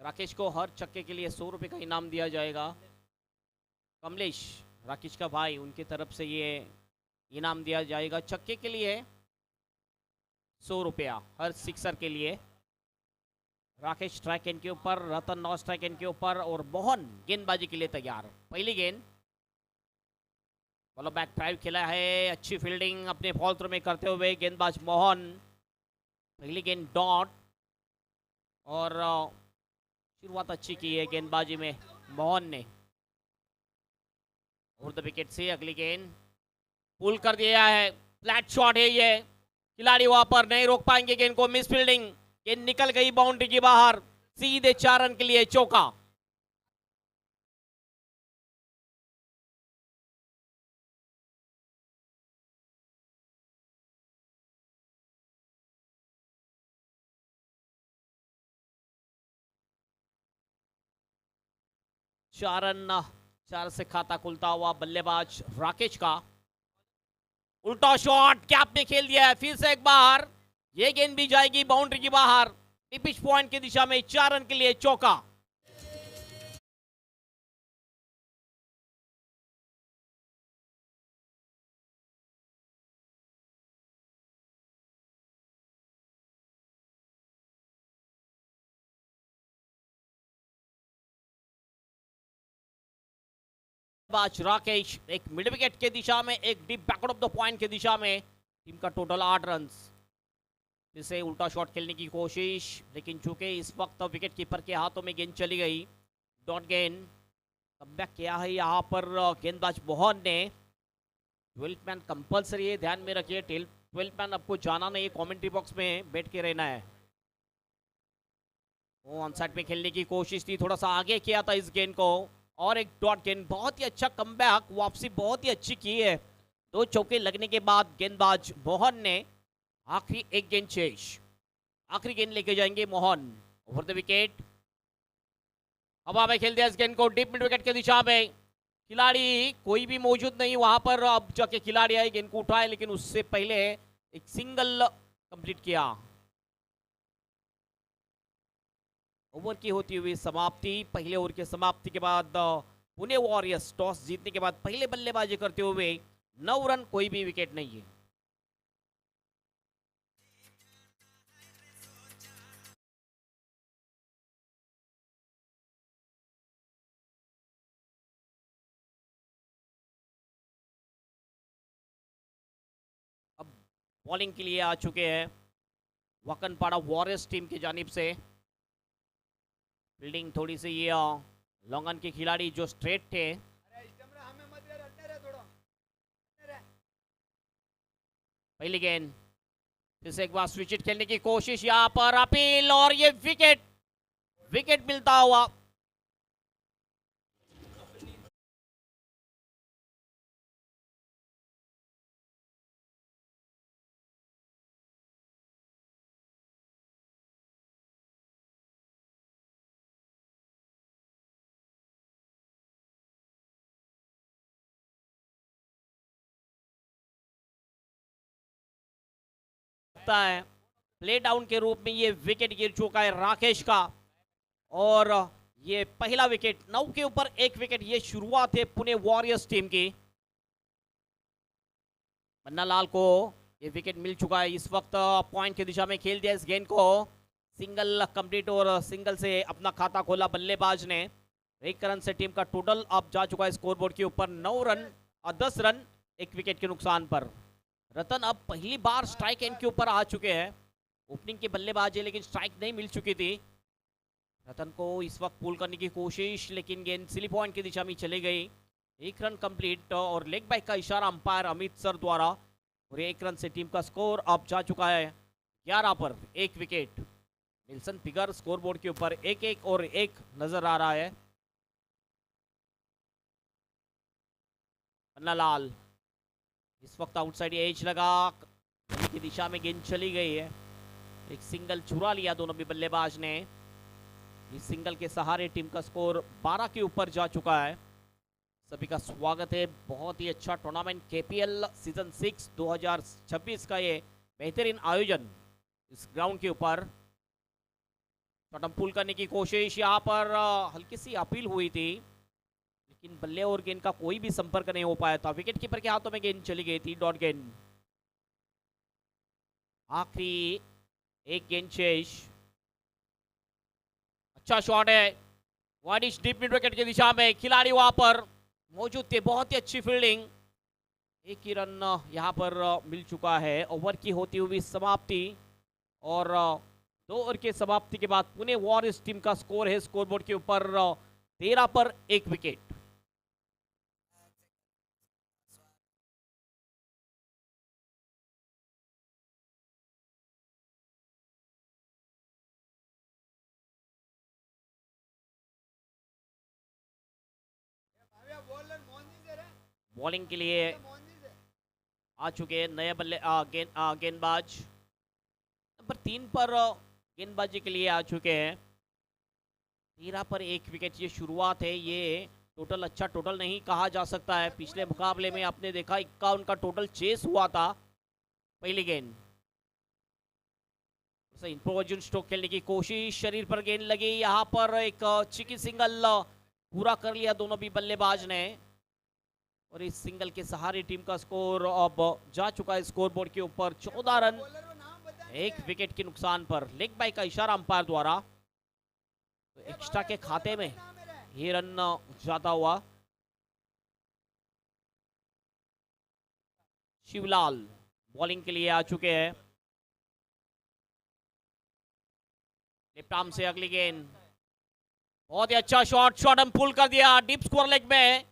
राकेश को हर छक्के के लिए 100 रुपये का इनाम दिया जाएगा। कमलेश, राकेश का भाई, उनकी तरफ से ये इनाम दिया जाएगा छक्के के लिए 100 रुपया हर सिक्सर के लिए। राकेश स्ट्राइक एंड के ऊपर, रतन नौ स्ट्राइक एंड के ऊपर और मोहन गेंदबाजी के लिए तैयार। पहली गेंद, बॉल बैक ड्राइव खेला है, अच्छी फील्डिंग अपने फॉल थ्रो में करते हुए गेंदबाज मोहन। पहली गेंद डॉट और शुरुआत अच्छी की है गेंदबाजी में मोहन ने। और द विकेट से अगली गेंद पुल कर दिया है, फ्लैट शॉट है ये, खिलाड़ी वहां पर नहीं रोक पाएंगे गेंद को, मिस फील्डिंग, गेंद निकल गई बाउंड्री के बाहर, सीधे 4 रन के लिए चौका। चार रन, 4 से खाता खुलता हुआ बल्लेबाज राकेश का। उल्टा शॉट कैप में खेल दिया है, फिर से एक बार ये गेंद भी जाएगी बाउंड्री के बाहर, पिच पॉइंट की दिशा में 4 रन के लिए चौका। राकेश एक मिड विकेट के दिशा में, एक deep backward of the point के दिशा में, टीम का टोटल 8 रन। इसे उल्टा शॉट खेलने की कोशिश, लेकिन चूंकि इस वक्त विकेट कीपर के हाथों में गेंद चली गई, डॉट गेंद। कमबैक किया है यहाँ पर गेंदबाज मोहन ने। 12 मैन कंपल्सरी है, ध्यान में रखिए, 12 मैन आपको जाना नहीं, कमेंट्री बॉक्स में बैठ के रहना है। वो ऑन साइड में खेलने की कोशिश थी, थोड़ा सा आगे किया था इस गेंद को, और एक डॉट गेंद। बहुत ही अच्छा कमबैक, वापसी बहुत ही अच्छी की है। 2 चौके लगने के बाद गेंदबाज मोहन ने आखिरी एक गेंद शेष, आखिरी गेंद लेके जाएंगे मोहन। ओवर द विकेट, हवा में खेल दिया इस गेंद को डीप मिड विकेट की दिशा में, खिलाड़ी कोई भी मौजूद नहीं वहां पर। अब जाके खिलाड़ी आए, गेंद को उठाए, लेकिन उससे पहले एक सिंगल कंप्लीट किया। ओवर की होती हुई समाप्ति। पहले ओवर की समाप्ति के बाद पुणे वॉरियर्स टॉस जीतने के बाद पहले बल्लेबाजी करते हुए 9 रन, कोई भी विकेट नहीं है। अब बॉलिंग के लिए आ चुके हैं वकनपाड़ा वॉरियर्स टीम की जानिब से। फील्डिंग थोड़ी सी ये लॉन्गन के खिलाड़ी जो स्ट्रेट थे, पहली गेंद, फिर से एक बार स्विच इट खेलने की कोशिश, यहां पर अपील, और ये विकेट, विकेट मिलता हुआ। है प्ले डाउन के रूप में ये विकेट गिर चुका है राकेश का, और ये पहला विकेट, 9 के ऊपर 1 विकेट। ये शुरुआत है पुणे वॉरियर्स टीम की। मन्ना लाल को ये विकेट मिल चुका है इस वक्त, पॉइंट की दिशा में खेल दिया इस गेंद को, सिंगल कंप्लीट, और सिंगल से अपना खाता खोला बल्लेबाज ने। 1 रन से टीम का टोटल अब जा चुका है स्कोरबोर्ड के ऊपर 9 रन और 10 रन 1 विकेट के नुकसान पर। रतन अब पहली बार स्ट्राइक एंड के ऊपर आ चुके हैं। ओपनिंग के बल्लेबाज है, लेकिन स्ट्राइक नहीं मिल चुकी थी। रतन को इस वक्त पुल करने की कोशिश, लेकिन गेंद स्लिप पॉइंट की दिशा में चली गई। 1 रन कंप्लीट, और लेग बाइक का इशारा अंपायर अमित सर द्वारा, और 1 रन से टीम का स्कोर अब जा चुका है 11 पर 1 विकेट। निल्सन फिगर स्कोरबोर्ड के ऊपर 1-1 और 1 नजर आ रहा है। पन्ना लाल इस वक्त आउटसाइड एज लगा की दिशा में गेंद चली गई है, एक सिंगल चुरा लिया दोनों भी बल्लेबाज ने। इस सिंगल के सहारे टीम का स्कोर 12 के ऊपर जा चुका है। सभी का स्वागत है, बहुत ही अच्छा टूर्नामेंट केपीएल सीजन 6 2026 का ये बेहतरीन आयोजन इस ग्राउंड के ऊपर। शॉट पुल करने की कोशिश, यहाँ पर हल्की सी अपील हुई थी, लेकिन बल्ले और गेंद का कोई भी संपर्क नहीं हो पाया था। विकेट कीपर के हाथों में गेंद चली गई थी, डॉट गेंद। आखिरी एक गेंद शेष। अच्छा शॉट है, वाइडिश डीप मिड विकेट की दिशा में, खिलाड़ी वहां पर मौजूद थे, बहुत ही अच्छी फील्डिंग। एक ही रन यहाँ पर मिल चुका है। ओवर की होती हुई समाप्ति, और 2 ओवर के समाप्ति के बाद पुणे वॉरियर्स टीम का स्कोर है स्कोरबोर्ड के ऊपर 13 पर 1 विकेट। बॉलिंग के लिए आ चुके हैं नए गेंदबाज नंबर 3 पर गेंदबाजी के लिए आ चुके हैं। 13 पर 1 विकेट ये शुरुआत है। ये टोटल अच्छा टोटल नहीं कहा जा सकता है। पिछले मुकाबले में आपने देखा 51 का टोटल चेस हुआ था पहली गेंद। इंप्रोजन स्ट्रोक खेलने की कोशिश, शरीर पर गेंद लगी, यहाँ पर एक चिकी सिंगल पूरा कर लिया दोनों भी बल्लेबाज ने, और इस सिंगल के सहारे टीम का स्कोर अब जा चुका है स्कोरबोर्ड के ऊपर 14 रन 1 विकेट के नुकसान पर। लेग बाय का इशारा अंपायर द्वारा, तो एक्स्ट्रा के खाते में ये रन जाता हुआ। शिवलाल बॉलिंग के लिए आ चुके हैं। लेफ्ट आर्म से अगली गेंद, बहुत ही अच्छा शॉट, शॉट हम पुल कर दिया डीप स्कोर लेग में,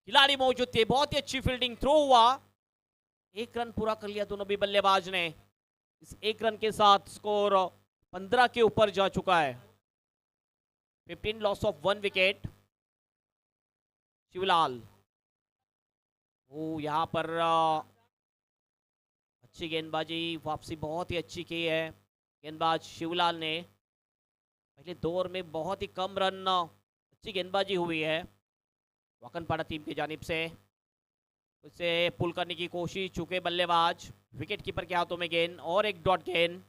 खिलाड़ी मौजूद थे, बहुत ही अच्छी फील्डिंग, थ्रो हुआ, 1 रन पूरा कर लिया दोनों भी बल्लेबाज ने। इस 1 रन के साथ स्कोर 15 के ऊपर जा चुका है। 15 लॉस ऑफ 1 विकेट। शिवलाल, वो यहाँ पर अच्छी गेंदबाजी, वापसी बहुत ही अच्छी की है गेंदबाज शिवलाल ने। पहले 2 ओवर में बहुत ही कम रन, अच्छी गेंदबाजी हुई है वाकनपाड़ा टीम की जानिब से। उसे पुल करने की कोशिश, चुके बल्लेबाज, विकेट कीपर के हाथों में गेंद, और एक डॉट गेंद।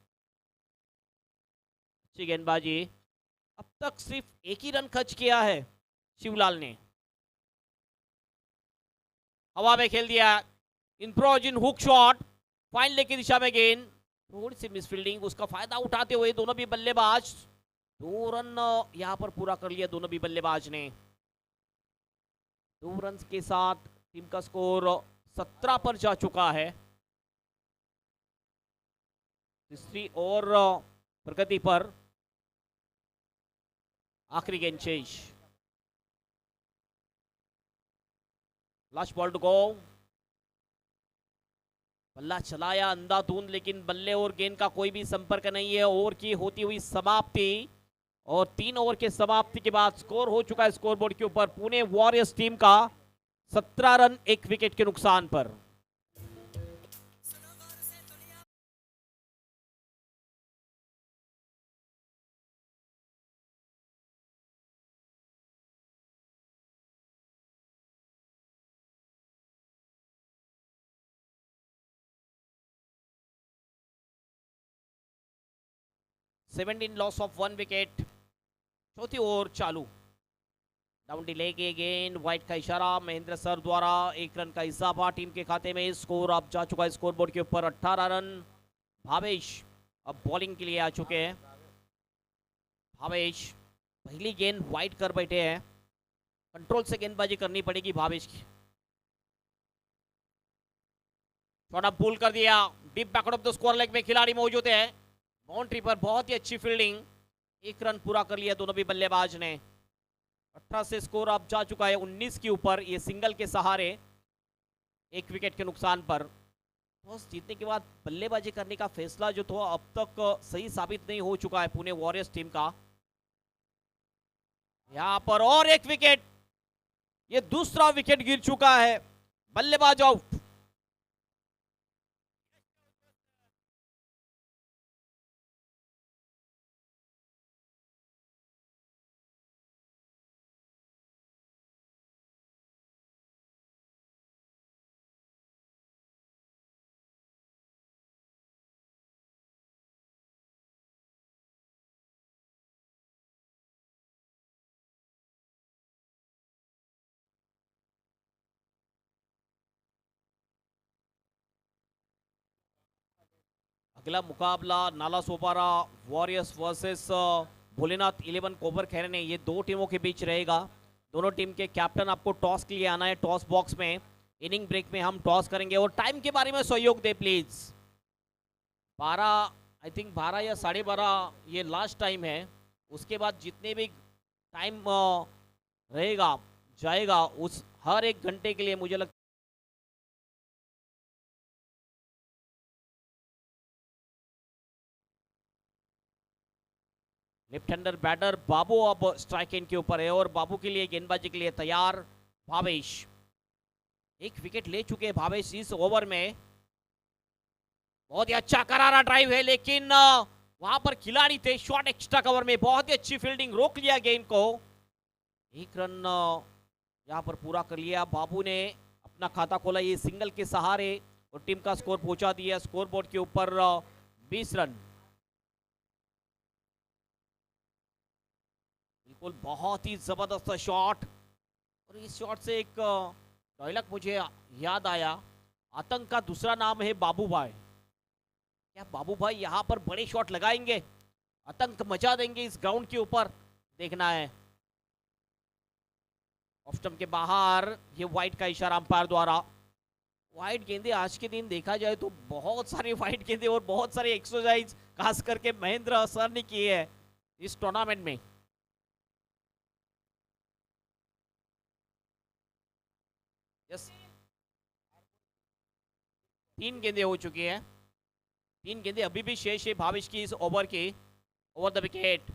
अच्छी गेंदबाजी, अब तक सिर्फ 1 ही रन खर्च किया है शिवलाल ने। हवा में खेल दिया, इंप्रोजन हुक शॉट, फाइन लेग की दिशा में गेंद, थोड़ी सी मिसफील्डिंग, उसका फायदा उठाते हुए दोनों भी बल्लेबाज 2 रन यहां पर पूरा कर लिया दोनों भी बल्लेबाज ने। 2 रन के साथ टीम का स्कोर 17 पर जा चुका है। तीसरी और प्रगति पर, आखिरी गेंद शेष, लास्ट बॉल टू गो। बल्ला चलाया अंधाधुंध, लेकिन बल्ले और गेंद का कोई भी संपर्क नहीं है। ओवर की होती हुई समाप्ति, और 3 ओवर के समाप्ति के बाद स्कोर हो चुका है स्कोरबोर्ड के ऊपर पुणे वॉरियर्स टीम का 17 रन 1 विकेट के नुकसान पर। Seventeen loss of 1 wicket. चौथी ओवर चालू, डाउन डिले के गेंद, वाइट का इशारा महेंद्र सर द्वारा, 1 रन का इजाफा टीम के खाते में। स्कोर अब जा चुका है स्कोरबोर्ड के ऊपर 18 रन। भावेश अब बॉलिंग के लिए आ चुके हैं। भावेश पहली गेंद वाइट कर बैठे हैं, कंट्रोल से गेंदबाजी करनी पड़ेगी भावेश की। छोटा पुल कर दिया, deep backward of the square leg में खिलाड़ी मौजूद है, बाउंड्री पर बहुत ही अच्छी फील्डिंग, 1 रन पूरा कर लिया दोनों भी बल्लेबाज ने। 18 से स्कोर अब जा चुका है 19 के ऊपर, ये सिंगल के सहारे 1 विकेट के नुकसान पर। टॉस जीतने के बाद बल्लेबाजी करने का फैसला जो था अब तक सही साबित नहीं हो चुका है पुणे वॉरियर्स टीम का। यहां पर और 1 विकेट, ये दूसरा विकेट गिर चुका है, बल्लेबाज आउट। अगला मुकाबला नाला सोपारा वॉरियर्स वर्सेस भोलेनाथ 11 कोबर खैरने, ये दो टीमों के बीच रहेगा। दोनों टीम के कैप्टन आपको टॉस के लिए आना है। टॉस बॉक्स में इनिंग ब्रेक में हम टॉस करेंगे। और टाइम के बारे में सहयोग दे प्लीज। 12, आई थिंक 12 या 12:30 ये लास्ट टाइम है। उसके बाद जितने भी टाइम रहेगा जाएगा उस हर एक घंटे के लिए मुझे लगता लेफ्ट हैंडर बैटर बाबू अब स्ट्राइक एंड के ऊपर है और बाबू के लिए गेंदबाजी के लिए तैयार भावेश। एक विकेट ले चुके हैं भावेश इस ओवर में। बहुत ही अच्छा करारा ड्राइव है, लेकिन वहां पर खिलाड़ी थे शॉट एक्स्ट्रा कवर में। बहुत ही अच्छी फील्डिंग, रोक लिया गेंद को। एक रन यहां पर पूरा कर लिया। बाबू ने अपना खाता खोला ये सिंगल के सहारे और टीम का स्कोर पहुंचा दिया स्कोर बोर्ड के ऊपर 20 रन। बिल्कुल बहुत ही जबरदस्त शॉट। और इस शॉट से एक डायलॉग मुझे याद आया। आतंक का दूसरा नाम है बाबू भाई। क्या बाबू भाई यहाँ पर बड़े शॉट लगाएंगे, आतंक मचा देंगे इस ग्राउंड के ऊपर? देखना है। ऑफ स्टंप के बाहर ये वाइड का इशारा अंपायर द्वारा। वाइड गेंदे आज के दिन देखा जाए तो बहुत सारे वाइड गेंदे और बहुत सारे एक्सरसाइज खास करके महेंद्र सर ने किए हैं इस टूर्नामेंट में। यस, 3 गेंदे हो चुकी हैं। 3 गेंदे अभी भी शेष है भावेश की इस ओवर की। Over the wicket.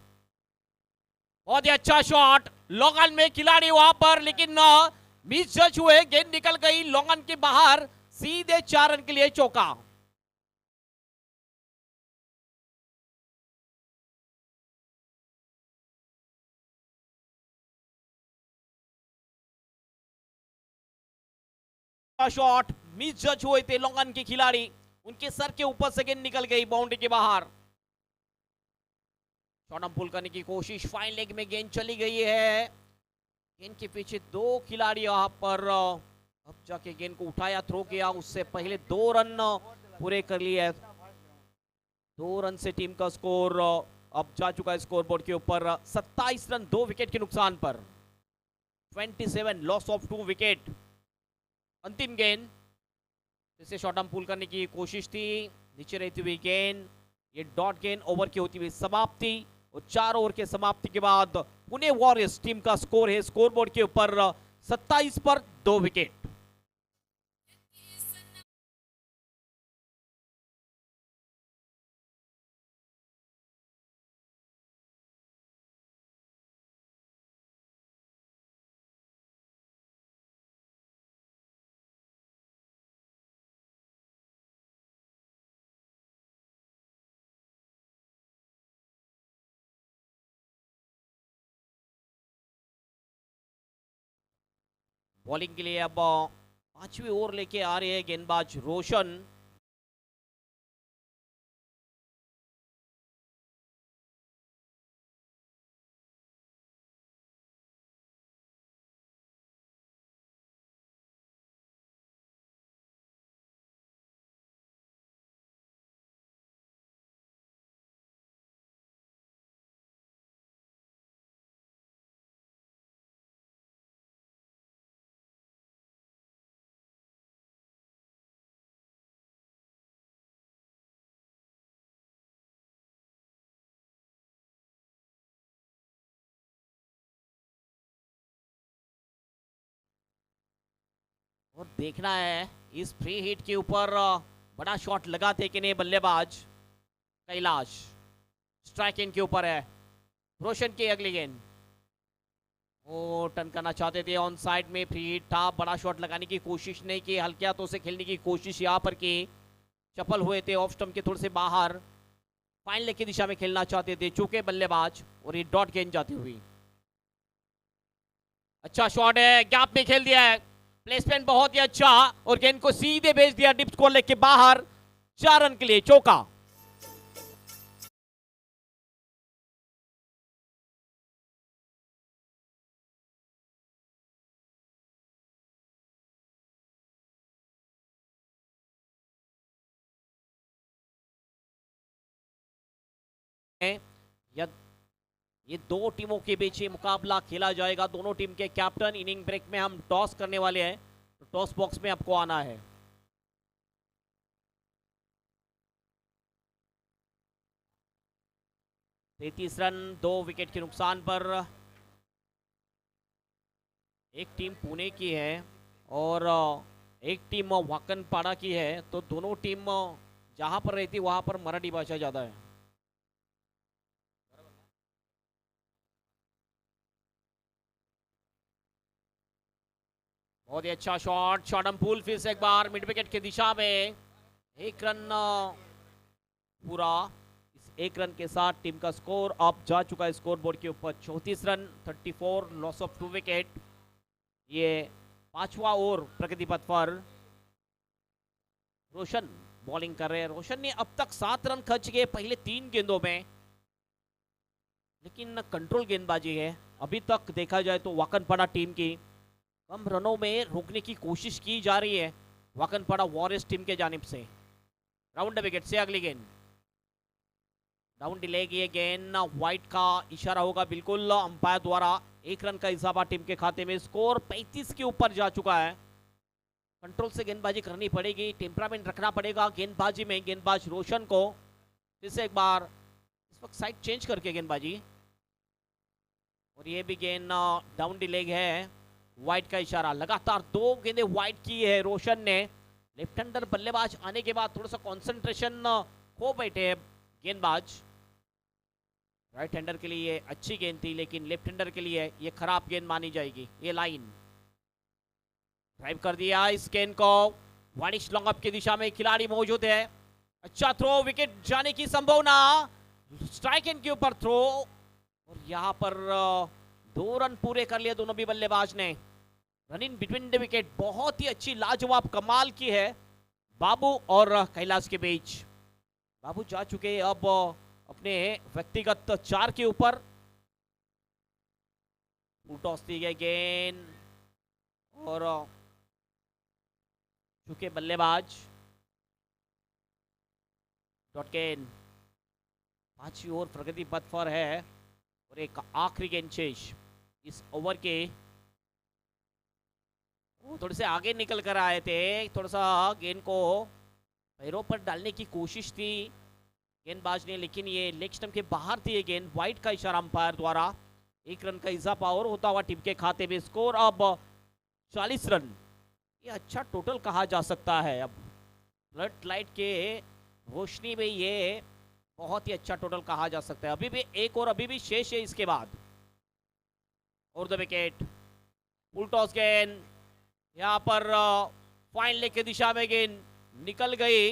बहुत ही अच्छा शॉट लॉन्ग में, खिलाड़ी वहां पर लेकिन मिस जज हुए, गेंद निकल गई लॉन्ग के बाहर। सीधे 4 रन के लिए चौका। शॉट मिस जज हुए थे लॉन्ग के खिलाड़ी, उनके सर के ऊपर से गेंद निकल गई बाउंड्री के बाहर। शॉट हम पुल करने की कोशिश, फाइन लेग में गेंद चली गई है। गेंद के पीछे 2 खिलाड़ी यहाँ पर अब जाके गेंद को उठाया, थ्रो किया। उससे पहले 2 रन पूरे कर लिए। 2 रन से टीम का स्कोर अब जा चुका है स्कोर बोर्ड के ऊपर 27 रन 2 विकेट के नुकसान पर। 27 लॉस ऑफ 2 विकेट। अंतिम गेंद इसे शॉर्ट आर्म पुल करने की कोशिश थी, नीचे रहती हुई गेंद, ये डॉट गेंद ओवर की होती हुई समाप्ति। और 4 ओवर के समाप्ति के बाद पुणे वॉरियर्स टीम का स्कोर है स्कोर बोर्ड के ऊपर 27 पर 2 विकेट। बॉलिंग के लिए अब 5वीं ओवर लेके आ रहे हैं गेंदबाज रोशन। और देखना है इस फ्री हिट के ऊपर बड़ा शॉट लगाते कि नहीं बल्लेबाज कैलाश। स्ट्राइक इन के ऊपर है रोशन की अगली गेंद। ओ टर्न करना चाहते थे ऑन साइड में, फ्री हिट था, बड़ा शॉट लगाने की कोशिश नहीं की, हल्के हाथों से खेलने की कोशिश यहाँ पर की, चपल हुए थे ऑफ स्टंप के थोड़े से बाहर। फाइन लेग की दिशा में खेलना चाहते थे चूके बल्लेबाज और ये डॉट गेंद जाती हुई। अच्छा शॉट है, गैप में खेल दिया है, प्लेसमेंट बहुत ही अच्छा और गेंद को सीधे भेज दिया डिप स्कोर लेग के बाहर। 4 रन के लिए चौका। या ये दो टीमों के बीच ये मुकाबला खेला जाएगा। दोनों टीम के कैप्टन, इनिंग ब्रेक में हम टॉस करने वाले हैं, तो टॉस बॉक्स में आपको आना है। 33 रन 2 विकेट के नुकसान पर। एक टीम पुणे की है और एक टीम वाकनपाड़ा की है, तो दोनों टीम जहां पर रहती वहां पर मराठी भाषा ज़्यादा है। बहुत ही अच्छा शॉट, शॉट एंड पुल फिर से एक बार मिड विकेट की दिशा में। एक रन पूरा। इस एक रन के साथ टीम का स्कोर अब जा चुका है स्कोर बोर्ड के ऊपर 34 रन 34, लॉस ऑफ 2 विकेट। ये पांचवा ओवर प्रगति पथ पर। रोशन बॉलिंग कर रहे हैं। रोशन ने अब तक 7 रन खर्च किए पहले 3 गेंदों में, लेकिन कंट्रोल गेंदबाजी है। अभी तक देखा जाए तो वाकनपाड़ा टीम की कम रनों में रोकने की कोशिश की जा रही है वाकनपाड़ा वॉरियर्स टीम के जानिब से। राउंड विकेट से अगली गेंद डाउन डिलेगी। ये गेंद वाइट का इशारा होगा बिल्कुल अंपायर द्वारा। 1 रन का इजाफा टीम के खाते में। स्कोर 35 के ऊपर जा चुका है। कंट्रोल से गेंदबाजी करनी पड़ेगी, टेम्परामेंट रखना पड़ेगा गेंदबाजी में। गेंदबाज रोशन को फिर से एक बार इस वक्त साइड चेंज करके गेंदबाजी, और ये भी गेंद डाउन डिलेग है। वाइट का इशारा। लगातार 2 गेंदें वाइट की है रोशन ने। लेफ्ट हैंडर बल्लेबाज आने के बाद थोड़ा सा कंसंट्रेशन खो बैठे हैं गेंदबाज। राइट हैंडर के लिए ये अच्छी गेंद थी, लेकिन लेफ्ट हैंडर के लिए ये खराब गेंद मानी जाएगी। ये लाइन ड्राइव कर दिया इस गेंद को। वानिश लॉन्ग अप की दिशा में खिलाड़ी मौजूद है। अच्छा थ्रो, विकेट जाने की संभावना। स्ट्राइक एंड के ऊपर थ्रो, और यहां पर 2 रन पूरे कर लिए दोनों भी बल्लेबाज ने। Run in between the wicket बहुत ही अच्छी लाजवाब कमाल की है बाबू और कैलाश के बीच। बाबू जा चुके अब अपने व्यक्तिगत 4 के ऊपर। टॉस दी गई गेंद और चुके बल्लेबाज डॉट गेंद। 5वीं ओवर प्रगति पथ पर है और एक आखिरी गेंद शेष इस ओवर के। वो थोड़े से आगे निकल कर आए थे, थोड़ा सा गेंद को पैरों पर डालने की कोशिश थी गेंदबाज ने, लेकिन ये लेग स्टंप के बाहर थी ये गेंद। वाइट का इशारा अंपायर द्वारा। 1 रन का इजाफा और होता हुआ टीम के खाते में। स्कोर अब 40 रन। ये अच्छा टोटल कहा जा सकता है। अब फ्लड लाइट के रोशनी में ये बहुत ही अच्छा टोटल कहा जा सकता है। अभी भी एक और अभी भी शेष है इसके बाद। और द विकेट फुल टॉस गेंद, यहाँ पर फाइन लेग की दिशा में गेंद निकल गई,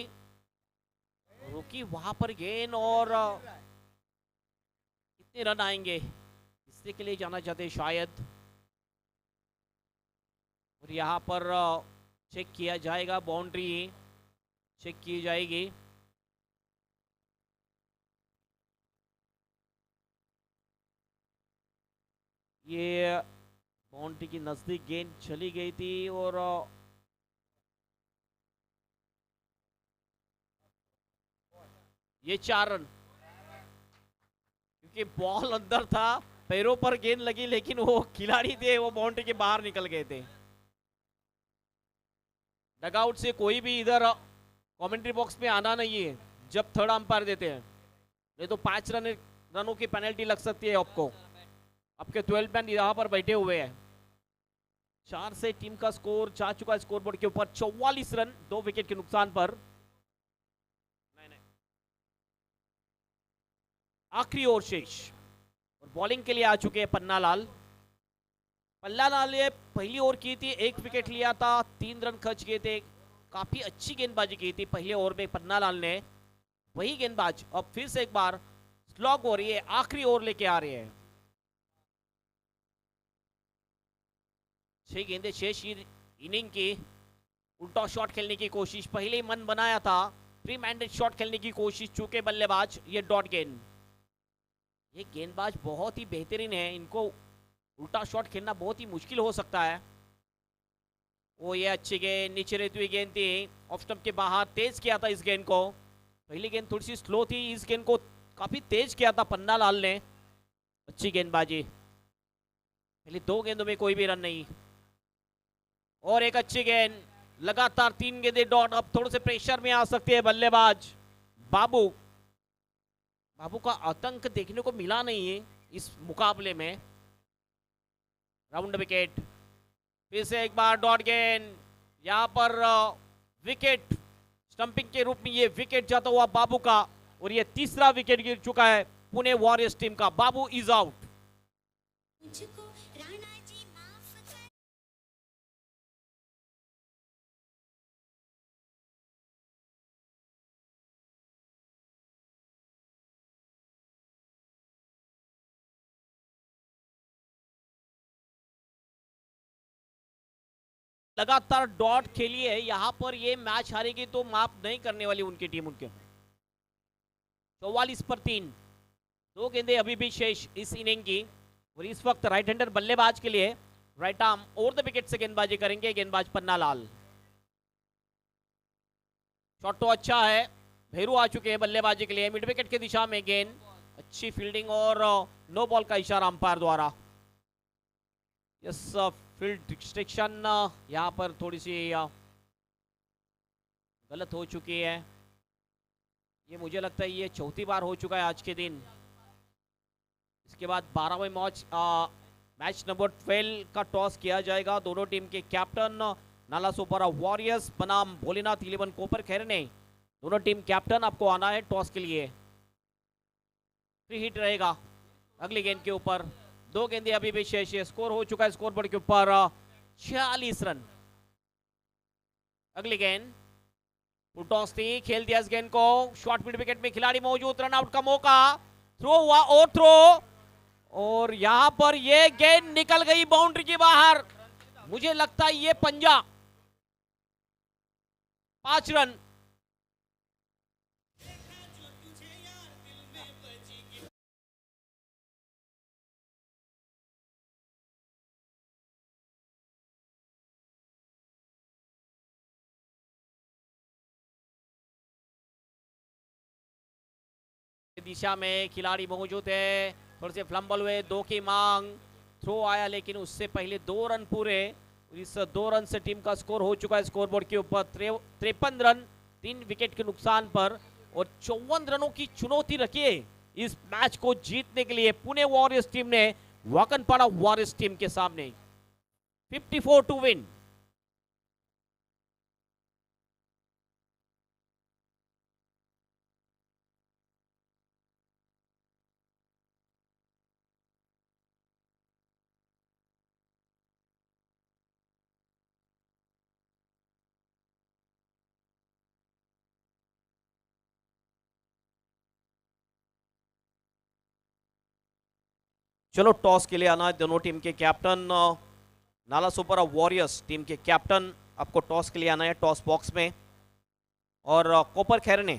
रुकी वहां पर गेंद। और कितने रन आएंगे इससे के लिए जाना चाहते शायद। और यहाँ पर चेक किया जाएगा, बाउंड्री चेक की जाएगी। ये बाउंड्री की नजदीक गेंद चली गई थी और ये 4 रन, क्योंकि बॉल अंदर था, पैरों पर गेंद लगी, लेकिन वो खिलाड़ी थे वो बाउंड्री के बाहर निकल गए थे। डगआउट से कोई भी इधर कमेंट्री बॉक्स में आना नहीं है जब थर्ड अंपायर देते हैं, नहीं तो 5 रनों की पेनल्टी लग सकती है आपको। आपके 12 मैन यहाँ पर बैठे हुए हैं। 4 से टीम का स्कोर जा चुका है स्कोर बोर्ड के ऊपर 44 रन 2 विकेट के नुकसान पर। आखिरी ओवर शेष और बॉलिंग के लिए आ चुके हैं पन्ना लाल। पन्ना लाल ने पहली ओवर की थी, 1 विकेट लिया था, 3 रन खर्च किए थे। काफी अच्छी गेंदबाजी की थी पहले ओवर में पन्ना लाल ने। वही गेंदबाज अब फिर से एक बार स्लॉग हो रही है, आखिरी ओवर लेके आ रहे हैं। 6 गेंदें शेष इनिंग की। उल्टा शॉट खेलने की कोशिश, पहले ही मन बनाया था प्री मैंडेट शॉट खेलने की कोशिश, चूके बल्लेबाज ये डॉट गेंद। ये गेंदबाज बहुत ही बेहतरीन है, इनको उल्टा शॉट खेलना बहुत ही मुश्किल हो सकता है। वो ये अच्छी गेंद, नीचे रहती हुई गेंद थी, ऑफ स्टंप के बाहर तेज किया था इस गेंद को। पहली गेंद थोड़ी सी स्लो थी, इस गेंद को काफी तेज किया था पन्ना लाल ने। अच्छी गेंदबाजी, पहले 2 गेंदों में कोई भी रन नहीं। और एक अच्छी गेंद, लगातार 3 गेंदें डॉट। अब थोड़े से प्रेशर में आ सकती है बल्लेबाज बाबू। बाबू का आतंक देखने को मिला नहीं है इस मुकाबले में। राउंड विकेट, फिर से एक बार डॉट गेंद, यहाँ पर विकेट स्टंपिंग के रूप में ये विकेट जाता हुआ बाबू का। और ये तीसरा विकेट गिर चुका है पुणे वॉरियर्स टीम का। बाबू इज आउट। लगातार डॉट खेली है, यहां पर ये मैच हारेगी तो माफ नहीं करने वाली उनकी टीम। उनके 44 पर 3, 2 गेंदें अभी भी शेष इस इनिंग की। और इस वक्त राइट हैंडर बल्लेबाज के लिए right arm over the wicket से गेंदबाजी करेंगे गेंदबाज पन्ना लाल। शॉट तो अच्छा है, भैरू आ चुके हैं बल्लेबाजी के लिए। मिड विकेट की दिशा में गेंद, अच्छी फील्डिंग और नो बॉल का इशारा अंपायर द्वारा। यस, फील्ड रिस्ट्रिक्शन यहाँ पर थोड़ी सी गलत हो चुकी है। ये मुझे लगता है ये चौथी बार हो चुका है आज के दिन। इसके बाद 12वें मैच नंबर 12 का टॉस किया जाएगा। दोनों टीम के कैप्टन नालासोपारा वॉरियर्स बनाम भोलेनाथ 11 कोपर खेरने, दोनों टीम कैप्टन आपको आना है टॉस के लिए। फ्री हिट रहेगा अगली गेंद के ऊपर। 2 गेंदें अभी भी शेष है। स्कोर हो चुका है स्कोर बोर्ड के ऊपर 46 रन। अगली गेंद फुल टॉस थी, खेल दिया इस गेंद को। शॉर्ट मिड विकेट में खिलाड़ी मौजूद, रन आउट का मौका, थ्रो हुआ और थ्रो। और यहां पर ये गेंद निकल गई बाउंड्री के बाहर। मुझे लगता है ये पंजा। 5 रन। दिशा में खिलाड़ी मौजूद है, थोड़े से फ्लंबल हुए, 2 की मांग, थ्रो आया लेकिन उससे पहले 2 रन पूरे। इस 2 रन से टीम का स्कोर हो चुका है स्कोर बोर्ड के ऊपर 53 रन 3 विकेट के नुकसान पर। और 54 रनों की चुनौती रखी है इस मैच को जीतने के लिए पुणे वॉरियर्स टीम ने वाकनपाड़ा वॉरियर्स टीम के सामने। 54 टू विन। चलो टॉस के लिए आना है दोनों टीम के कैप्टन। नालासोपारा वॉरियर्स टीम के कैप्टन आपको टॉस के लिए आना है टॉस बॉक्स में। और कोपर खेरने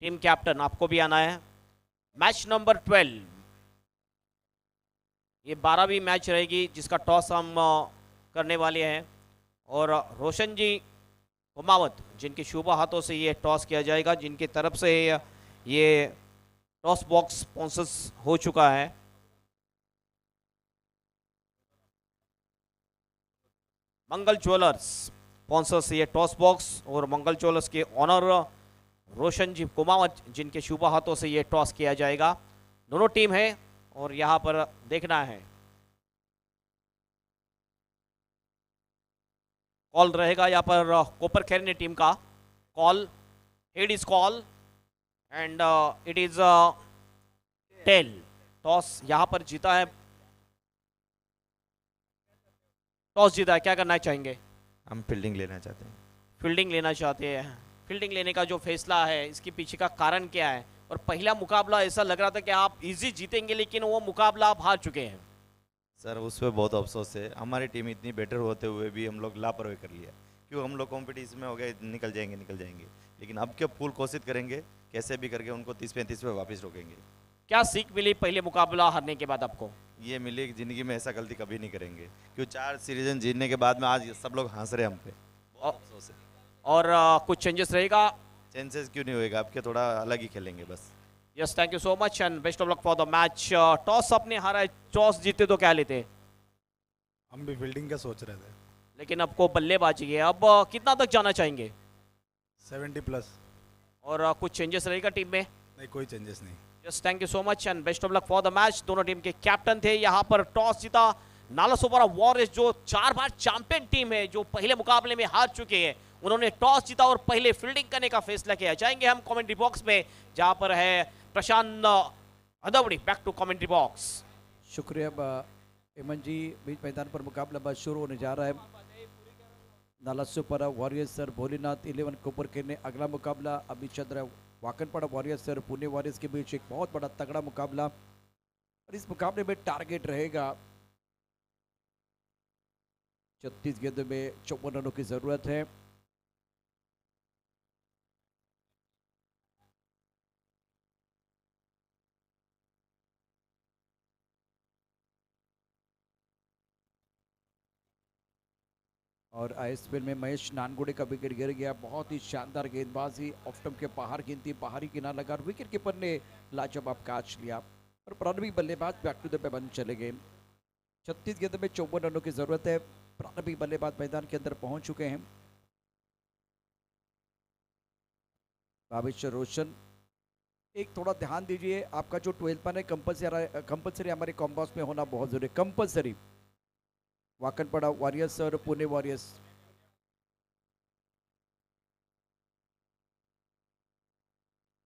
टीम कैप्टन आपको भी आना है। मैच नंबर 12, ये 12वीं मैच रहेगी जिसका टॉस हम करने वाले हैं। और रोशन जी कुमावत जिनके शुभ हाथों से ये टॉस किया जाएगा, जिनकी तरफ से ये टॉस बॉक्स स्पॉन्सर्स हो चुका है। मंगल ज्वेलर्स स्पॉन्सर्स ये टॉस बॉक्स। और मंगल ज्वेलर्स के ऑनर रोशन जी कुमावत जिनके शुभ हाथों से ये टॉस किया जाएगा। दोनों टीम है और यहां पर देखना है कॉल रहेगा यहाँ पर कोपर खेरने टीम का call. It is call and it is tail. Toss यहाँ पर जीता है, टॉस जीता है, क्या करना चाहेंगे? हम फील्डिंग लेना चाहते हैं। फील्डिंग लेना चाहते हैं। फील्डिंग लेने का जो फैसला है इसके पीछे का कारण क्या है? और पहला मुकाबला ऐसा लग रहा था कि आप इजी जीतेंगे लेकिन वो मुकाबला आप हार चुके हैं। सर उस पर बहुत अफसोस है, हमारी टीम इतनी बेटर होते हुए भी हम लोग लापरवाही कर लिया। क्यों हम लोग कॉम्पिटिशन में हो गए निकल जाएंगे, लेकिन अब क्या फुल कोशिश करेंगे कैसे भी करके उनको 30-35 पे वापस रोकेंगे। क्या सीख मिली पहले मुकाबला हारने के बाद आपको? ये मिली कि जिंदगी में ऐसा गलती कभी नहीं करेंगे। क्यों 4 सीरीजन जीतने के बाद में आज सब लोग हंस रहे हम पे, बहुत अफसोस है। और कुछ चेंजेस रहेगा? चेंजेस क्यों नहीं होएगा, अब क्या थोड़ा अलग ही खेलेंगे बस। Yes, thank you so much and best of luck for the match. Toss अपने हारा है, टॉस जीते तो क्या लेते, हम भी फील्डिंग का सोच रहे थे। लेकिन आपको बल्लेबाजी है। अब कितना तक जाना चाहेंगे 70+। और कुछ चेंजेस रहेगा टीम में? नहीं, कोई चेंजेस नहीं। Yes, thank you so much and best of luck for the match. दोनों टीम के कैप्टन थे। यहाँ पर टॉस जीता नालासोपारा वॉरियर्स, जो 4 बार चैंपियन टीम है, जो पहले मुकाबले में हार चुके हैं, उन्होंने टॉस जीता और पहले फील्डिंग करने का फैसला किया। जाएंगे हम कमेंट्री बॉक्स में, जहां पर है Prashant Adwadi. Back to commentary box. शुक्रिया एमन जी। बीच मैदान पर मुकाबला बस शुरू होने जा रहा है। नालासोपारा वॉरियर्स सर भोलेनाथ 11 कोपर खेलने अगला मुकाबला अभी चंद्र वाकनपाड़ा वॉरियर्स सर पुणे वॉरियर्स के बीच एक बहुत बड़ा तगड़ा मुकाबला, और इस मुकाबले में टारगेट रहेगा 36 गेंदों में 54 रनों की जरूरत है। और आईएसपीएल में महेश नानगुड़े का विकेट गिर गया। बहुत ही शानदार गेंदबाजी, ऑफ स्टंप के बाहर गिनती, बाहरी किनारा लगा, विकेट कीपर ने लाजवाब कैच लिया और प्रारंभिक बल्लेबाज बैक टू द पेबन चले गए। 36 गेंदों में 54 रनों की जरूरत है। प्रारंभिक बल्लेबाज मैदान के अंदर पहुंच चुके हैं। भविष्य रोशन, एक थोड़ा ध्यान दीजिए, आपका जो 12 मैन है कंपल्सरी हमारे कॉम्बॉक्स में होना बहुत जरूरी है, कंपल्सरी। वाकनपाड़ा वॉरियर्स और पुणे वॉरियर्स।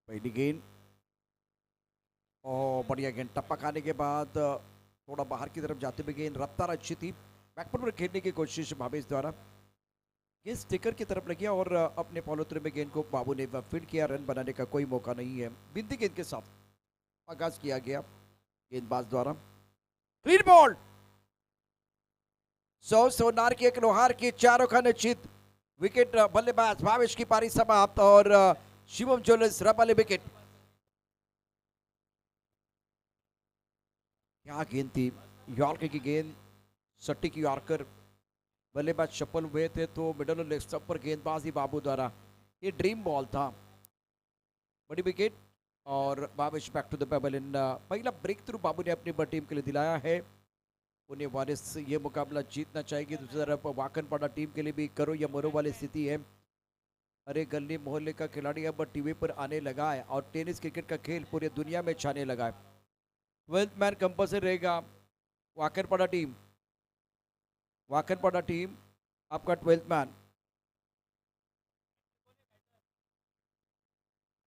पहली गेंद और बढ़िया गेंद, टप्पा खाने के बाद थोड़ा बाहर की तरफ जाते हुए गेंद, रफ्तार अच्छी थी। बैकफुट पर खेलने की कोशिश भावेश द्वारा, गेंद स्टिकर की तरफ लगी और अपने फॉलो थ्रू में गेंद को बाबू ने फील्ड किया। रन बनाने का कोई मौका नहीं है। बिंदी गेंद के साथ आगाज किया गया गेंदबाज द्वारा। क्लीन बॉल, 100 सोनार की एक लोहार की, चारों का निश्चित विकेट। बल्लेबाज भावेश की पारी समाप्त और शिवम ज्वेलर्स रबाले विकेट। क्या गेंद थी, यॉर्कर की गेंद, सटीक यॉर्कर। बल्लेबाज चप्पल हुए थे तो मिडल लेग स्टंप पर गेंदबाजी बाबू द्वारा, ये ड्रीम बॉल था। बड़ी विकेट और Bhavesh back to the pavilion. पहला ब्रेक थ्रू बाबू ने अपनी टीम के लिए दिलाया है। पुणे वॉरियर्स ये मुकाबला जीतना चाहेगी। दूसरी तरफ वाकनपाड़ा टीम के लिए भी करो या मरो वाली स्थिति है। अरे गली मोहल्ले का खिलाड़ी अब टीवी पर आने लगा है और टेनिस क्रिकेट का खेल पूरी दुनिया में छाने लगा है। 12th मैन कंपल्सरी रहेगा वाकनपाड़ा टीम। वाकनपाड़ा टीम आपका 12th मैन।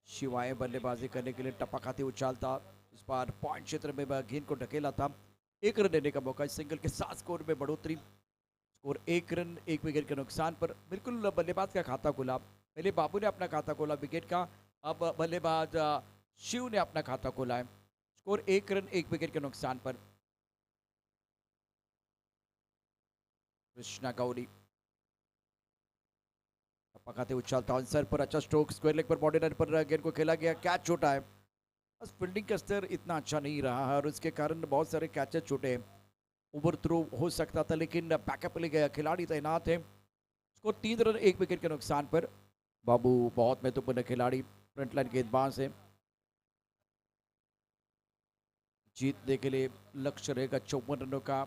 शिवाय बल्लेबाजी करने के लिए टप्पा खाते उछालता, इस बार पॉइंट क्षेत्र में गेंद को ढकेला था। 1 रन लेने का मौका, सिंगल के साथ स्कोर में बढ़ोतरी। स्कोर 1 रन 1 विकेट के नुकसान पर बिल्कुल बल्लेबाज का खाता खुला। पहले बाबू ने अपना खाता खोला विकेट का, अब बल्लेबाज शिव ने अपना खाता खोला है। स्कोर 1 रन 1 विकेट के नुकसान पर। कृष्णा गौरी पकाते उछालता आंसर पर, अच्छा स्ट्रोक, स्क्वायर लेग पर बॉडी लाइन पर गेंद को खेला गया, कैच छूटा है। बस फील्डिंग का स्तर इतना अच्छा नहीं रहा है और उसके कारण बहुत सारे कैचेस छूटे। ओवर थ्रो हो सकता था लेकिन बैकअप ले गया, खिलाड़ी तैनात है। स्कोर 3 रन 1 विकेट के नुकसान पर। बाबू बहुत महत्वपूर्ण खिलाड़ी, फ्रंटलाइन गेंदबाज है। जीतने के लिए लक्ष्य रहेगा 54 रनों का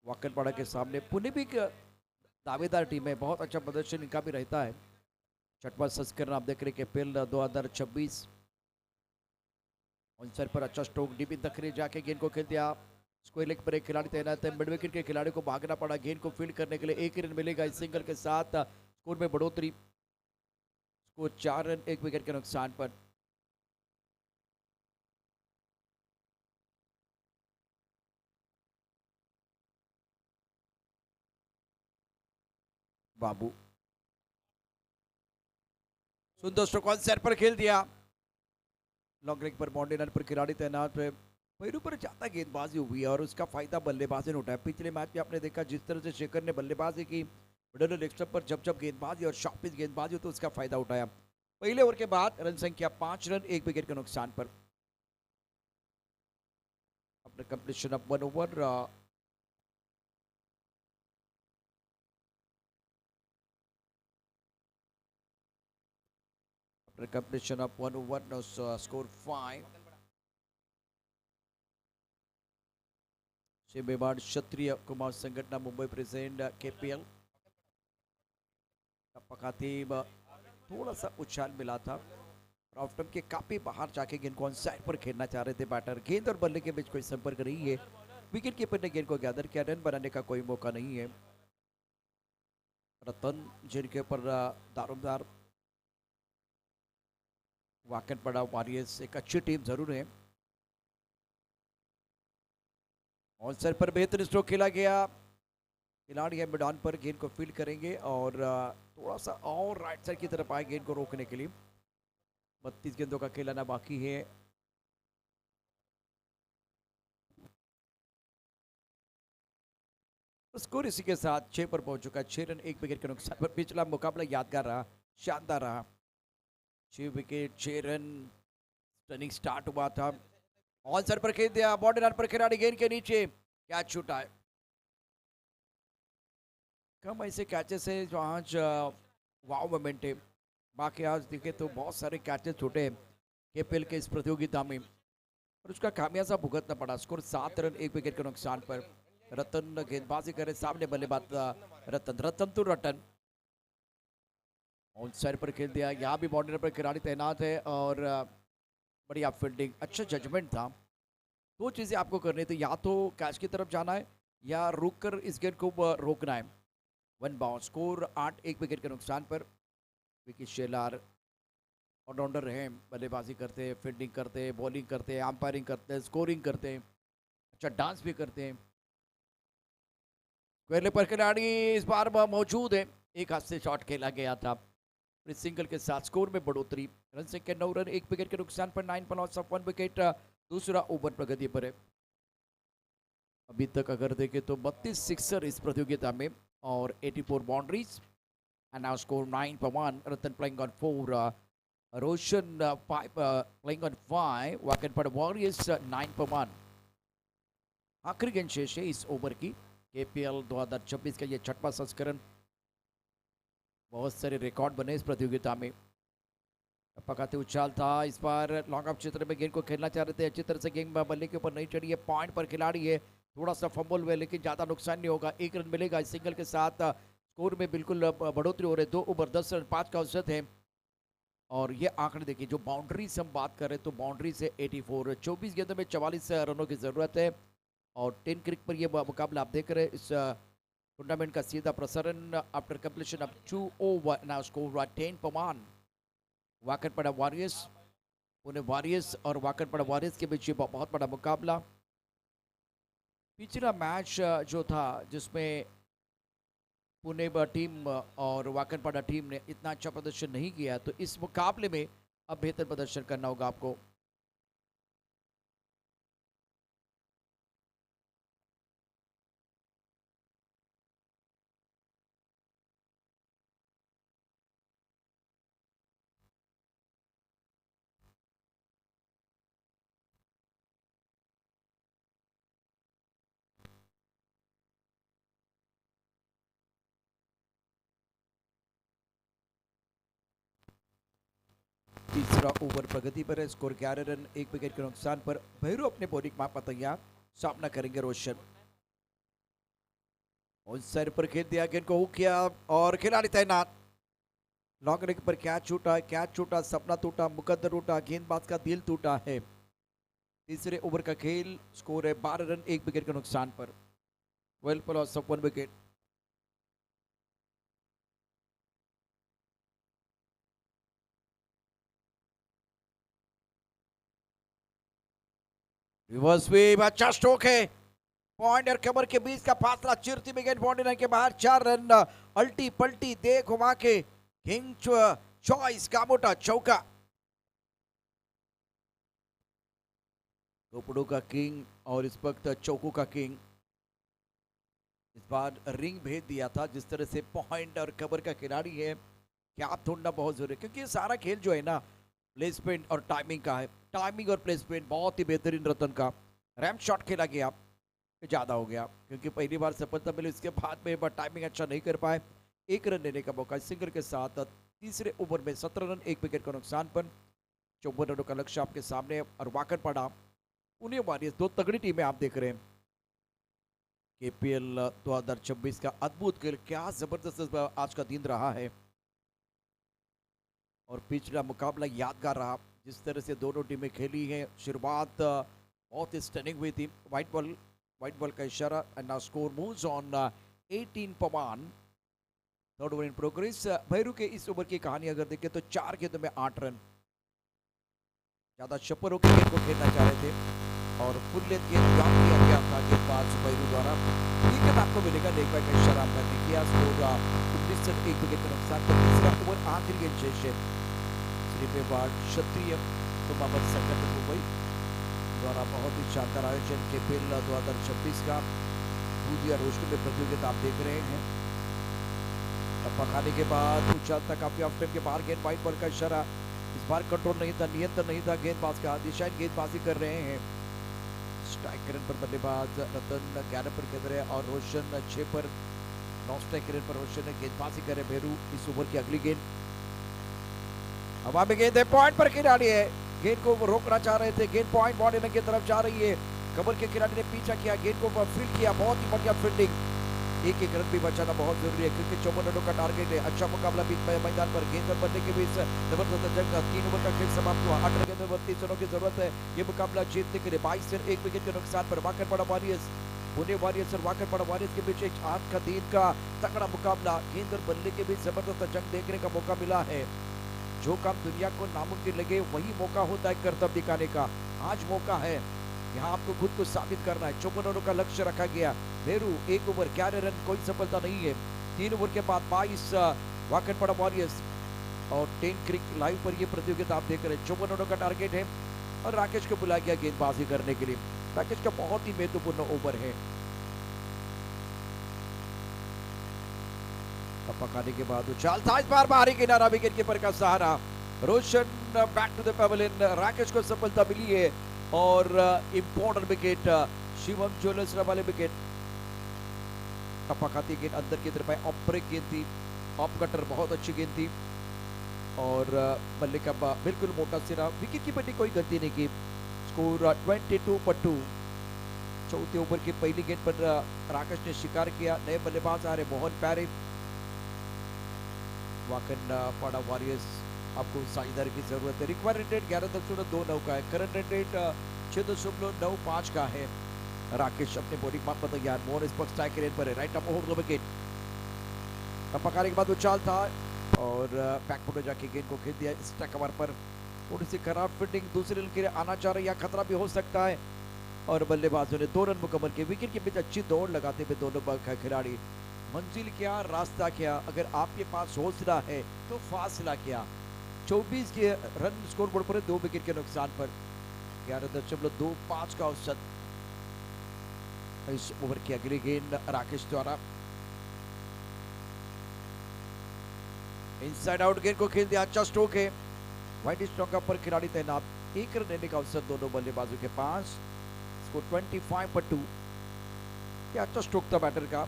वाकनपाड़ा के सामने। पुणे भी एक दावेदार टीम है, बहुत अच्छा प्रदर्शन इनका भी रहता है। छठवां संस्करण आप देख रहे हैं अप्रैल 2026। ऑनसाइड पर अच्छा स्ट्रोक, डीपी दखरे जाके गेंद को खेल दिया। स्क्वायर लेग पर एक खिलाड़ी तैनात है। मिड विकेट के खिलाड़ी को भागना पड़ा, गेंद को फील्ड करने के लिए 1 रन मिलेगा। इस सिंगल के साथ स्कोर में बढ़ोतरी। स्कोर 4 रन 1 विकेट के नुकसान पर। बाबू सुंदर स्ट्रोक ऑन सेट पर खेल दिया। लॉन्ग लेग पर बाउंड्री लाइन पर खिलाड़ी तैनात है। पैरों पर ज्यादा गेंदबाजी हुई है और उसका फायदा बल्लेबाज ने उठाया। पिछले मैच में आपने देखा जिस तरह से शेखर ने बल्लेबाजी की, मिडल लेग स्टंप पर जब गेंदबाजी और शॉर्ट गेंदबाजी हो तो उसका फायदा उठाया। पहले ओवर के बाद रन संख्या 5 रन 1 विकेट के नुकसान पर। अपने completion of 1 over. Completion of 101, no score 5. शेबेबाड क्षत्रिय कुमार संघटना मुंबई प्रेजेंट KPL पकातीब थोड़ा सा उछाल मिला था। राउटम के काफी बाहर जाके गेंद को ऑन साइड पर खेलना चाह रहे थे बैटर। गेंद और बल्ले के बीच कोई संपर्क नहीं है। विकेट कीपर ने गेंद को गैदर किया, रन बनाने का कोई मौका नहीं है। रतन जिनके ऊपर दारोमदार वाकन पड़ा वॉरियर्स एक अच्छी टीम जरूर है। ऑन साइड पर बेहतर स्ट्रोक खेला गया। खिलाड़ी है मिडान पर गेंद को फील्ड करेंगे और थोड़ा सा और राइट साइड की तरफ आए गेंद को रोकने के लिए। 32 गेंदों का खेलना बाकी है। स्कोर इसी के साथ 6 पर पहुंच चुका है। 6 रन 1 विकेट के नुकसान पर पिछला मुकाबला यादगार रहा, शानदार रहा। 6 विकेट 6 रन रनिंग स्टार्ट हुआ था। ऑन साइड पर खेल दिया, बॉडी रन पर खिलाड़ी गेंद के नीचे कैच छूटा है। कम ऐसे कैचेस है जो आज वाव मोमेंट है। बाकी आज देखे तो बहुत सारे कैचेस छूटे हैं KPL के इस प्रतियोगिता में और उसका खामियाजा भुगतना पड़ा। स्कोर 7 रन 1 विकेट के नुकसान पर। रतन गेंदबाजी करे, सामने बल्लेबाज रतन तो रतन ऑन साइड पर खेल दिया। यहाँ भी बाउंड्री पर खिलाड़ी तैनात है और बढ़िया फील्डिंग, अच्छा जजमेंट था। दो चीज़ें आपको करनी थी, या तो कैच की तरफ जाना है या रुक कर इस गेंद को रोकना है। 1 बाउंड, स्कोर 8 1 विकेट के नुकसान पर। विकी शेलार ऑलराउंडर हैं, बल्लेबाजी करते हैं, फील्डिंग करते हैं, बॉलिंग करते हैं, अंपायरिंग करते हैं, स्कोरिंग करते हैं, अच्छा डांस भी करते हैं। पहले पर खिलाड़ी इस बार मौजूद है। एक हाथ से शॉट खेला गया था। सिंगल के साथ स्कोर में बढ़ोतरी। रन से 9 रन 1 विकेट के नुकसान पर। 9 पर लॉस ऑफ 1 विकेट। दूसरा ओवर प्रगति पर है। अभी तक अगर देखें तो 32 सिक्सर इस प्रतियोगिता में और 84 बाउंड्रीज। एंड नाउ स्कोर 9 पर 1। Ratan playing on 4, Roshan 5 playing on 5। वाकन पर वॉरियर्स 9 पर 1। आखिरी गेंद शेष है इस ओवर की। KPL 2026 का ये 6वां संस्करण। बहुत सारे रिकॉर्ड बने इस प्रतियोगिता में। पकाते उछाल था, इस बार लॉन्ग ऑफ क्षेत्र में गेंद को खेलना चाह रहे थे। अच्छी तरह से गेंद बल्ले के ऊपर नहीं चढ़ी है। पॉइंट पर खिलाड़ी है, थोड़ा सा फंबल हुआ लेकिन ज़्यादा नुकसान नहीं होगा। 1 रन मिलेगा इस सिंगल के साथ। स्कोर में बिल्कुल बढ़ोतरी हो रही है। 2 ओवर 10 रन 5 का औसत है। और ये आंकड़े देखिए, जो बाउंड्री से हम बात करें तो बाउंड्री से 84, 24 गेंदों में 44 रनों की ज़रूरत है। और 10 क्रिक पर यह मुकाबला आप देख रहे हैं। इस टूर्नामेंट का सीधा प्रसारण after completion of 2 over. Now score 10 पर 1। वाकरपाड़ा वॉरियर्स, पुणे वॉरियर्स और वाकरपाड़ा वॉरियर्स के बीच बहुत बड़ा मुकाबला। पिछला मैच जो था जिसमें पुणे टीम और वाकरपाड़ा टीम ने इतना अच्छा प्रदर्शन नहीं किया, तो इस मुकाबले में अब बेहतर प्रदर्शन करना होगा आपको। तीसरा ओवर प्रगति पर है। स्कोर 11 रन 1 विकेट के नुकसान पर। भैरू अपने बॉलिंग माप पर तैयार, सामना करेंगे रोशन। ऑन साइड पर खेल दिया, गेंद को हुक किया और खिलाड़ी तैनात। लॉन्ग लेग पर कैच छूटा, कैच छूटा, सपना टूटा, मुकद्दर टूटा, गेंदबाज का दिल टूटा है। तीसरे ओवर का खेल। स्कोर है 12 रन 1 विकेट के नुकसान पर। 12 पर loss of 1 wicket. Reverse sweep, अच्छा स्ट्रोक है। पॉइंट और कमर के बीच का फासला चिरती में गेंद बाउंड्री लाइन के बाहर। 4 रन। अल्टी पल्टी दे घुमा के किंग चॉइस का मोटा चौका। टोपड़ों का किंग और इस वक्त चौकों का किंग। इस बार रिंग भेज दिया था। जिस तरह से पॉइंट और कवर का खिलाड़ी है, क्या ढूंढना बहुत जरूरी है, क्योंकि ये सारा खेल जो है ना प्लेसमेंट और टाइमिंग का है। टाइमिंग और प्लेसमेंट बहुत ही बेहतरीन रतन का। रैम शॉट खेला गया, ज़्यादा हो गया क्योंकि पहली बार सफलता मिली, इसके बाद में टाइमिंग अच्छा नहीं कर पाए। 1 रन लेने का मौका। सिंगल के साथ तीसरे ओवर में 17 रन 1 विकेट का नुकसान पर। 54 रनों का लक्ष्य आपके सामने और वाकई पड़ा। पुणे वॉरियर्स दो तगड़ी टीमें आप देख रहे हैं। केपीएल 2026 का अद्भुत खेल, क्या जबरदस्त आज का दिन रहा है और पिछला मुकाबला यादगार रहा। जिस तरह से दोनों टीमें खेली हैं, शुरुआत बहुत ही स्टनिंग हुई थी। व्हाइट बॉल का इशारा and now score moves on 18 पर 1। Third over in progress. Bhairu के इस ओवर की कहानी अगर देखें तो 4 गेंदों में 8 रन। ज्यादा छप्परों के गेंद को खेलना चाह रहे थे और फुल लेंथ गेंद ड्रॉप किया गया था गेंदबाज भैरू द्वारा। विकेट आपको मिलेगा, लेग बाय का इशारा करने किया। स्कोर 19 रन 1 विकेट का नुकसान पर। तीसरा ओवर आखिरी गेंद शेष है। श्रीपेवाड़ क्षत्रिय टूर्नामेंट संगठन मुंबई द्वारा बहुत ही शानदार आयोजन केपीएल 2026 का दूधिया रोस्टर में प्रतियोगिता आप देख रहे हैं। टप्पा खाने के बाद उछालता काफी ऑफ टाइम के बाहर गेंद। व्हाइट बॉल का इशारा, इस बार कंट्रोल नहीं था, नियंत्रण नहीं था गेंदबाज का। दिशाहीन गेंदबाजी कर रहे हैं। स्ट्राइक रन पर बल्लेबाज रतन 11 पर खेल रहे हैं और रोशन 6 पर। नॉन स्ट्राइक रन पर रोशन ने गेंदबाजी करे। भेरू इस ओवर की अगली गेंद हवा में गेंद है, पॉइंट पर खिलाड़ी है। गेंद को वो रोकना चाह रहे थे, गेंद पॉइंट बॉडी की तरफ जा रही है। कमर के खिलाड़ी ने पीछा किया, गेंद को फील्ड किया, बहुत ही बढ़िया फील्डिंग। एक रन भी बचाना बहुत जरूरी है क्योंकि 54 रनों का टारगेट है। अच्छा मुकाबला बीच मैदान पर गेंद पर बनने के बीच जबरदस्त जंग। 3 ओवर का खेल समाप्त हुआ। 8 गेंद में 32 रनों की जरूरत है ये मुकाबला जीतने के लिए। 22 रन 1 विकेट के नुकसान पर वाकरपाड़ा वॉरियर्स, पुणे वॉरियर्स और वाकरपाड़ा वॉरियर्स के बीच एक आज का दिन का तगड़ा मुकाबला। गेंद और बल्ले के बीच जबरदस्त जंग देखने का मौका मिला है। जो काम दुनिया को नामुमकिन लगे वही मौका होता है कर्तव्य दिखाने का। आज मौका है, यहाँ आपको खुद को साबित करना है। 54 रनों का लक्ष्य रखा गया। भेरू 1 ओवर 11 रन, कोई सफलता नहीं है। 3 ओवर के बाद 22 वाकरपाड़ा वॉरियर्स और 10 क्रिक लाइव पर ये प्रतियोगिता आप देख रहे हैं। 54 रनों का टारगेट है और राकेश को बुलाया गया गेंदबाजी करने के लिए। राकेश का बहुत ही महत्वपूर्ण ओवर है। पकाने के बाद उछाल था, इस बार बाहरी किनारा, विकेट कीपर का सहारा। Roshan back to the pavilion. Rakesh को सफलता मिली है और इंपॉर्टेंट विकेट शिवम ज्वेलर्स वाले विकेट। टप्पा खाती गेंद अंदर की तरफ है, ऑफ ब्रेक गेंद थी, ऑफ कटर बहुत अच्छी गेंद थी और बल्ले का बिल्कुल मोटा सिरा। विकेट कीपर ने कोई गलती नहीं की। स्कोर 22 पर 2। चौथे ओवर की पहली गेंद पर राकेश ने शिकार किया। नए बल्लेबाज आ रहे मोहन प्यारे। वाकरपाड़ा वॉरियर्स आपको साझेदारी की जरूरत है। रिक्वायर्ड रेट 11.29 का है। करंट रेट 6.95 का है। राकेश अपने बॉलिंग माप पर तैयार। मोहन इस पर स्ट्राइक रेट पर है। Right up over the wicket. पकाने के बाद उछाल था और बैकफुट में जाके गेंद को खेल दिया। स्ट्राइक कवर पर थोड़ी सी खराब फील्डिंग, दूसरे रन के लिए आना चाह रहे, या खतरा भी हो सकता है। और बल्लेबाजों ने 2 रन मुकम्मल किए। विकेट के बीच अच्छी दौड़ लगाते हुए दोनों खिलाड़ी। मंजिल क्या, रास्ता क्या, अगर आपके पास हौसला है तो फासला क्या। 24 के रन स्कोर बोर्ड पर 2 विकेट के नुकसान पर। 11.25 का औसत। इस ओवर की अगली गेंद राकेश द्वारा इनसाइड आउट गेंद को खेल दिया। अच्छा स्ट्रोक है। व्हाइट स्टॉक पर खिलाड़ी तैनात। 1 रन देने का अवसर दोनों बल्लेबाजों के पास। स्कोर 25 पर 2। क्या अच्छा स्ट्रोक था बैटर का।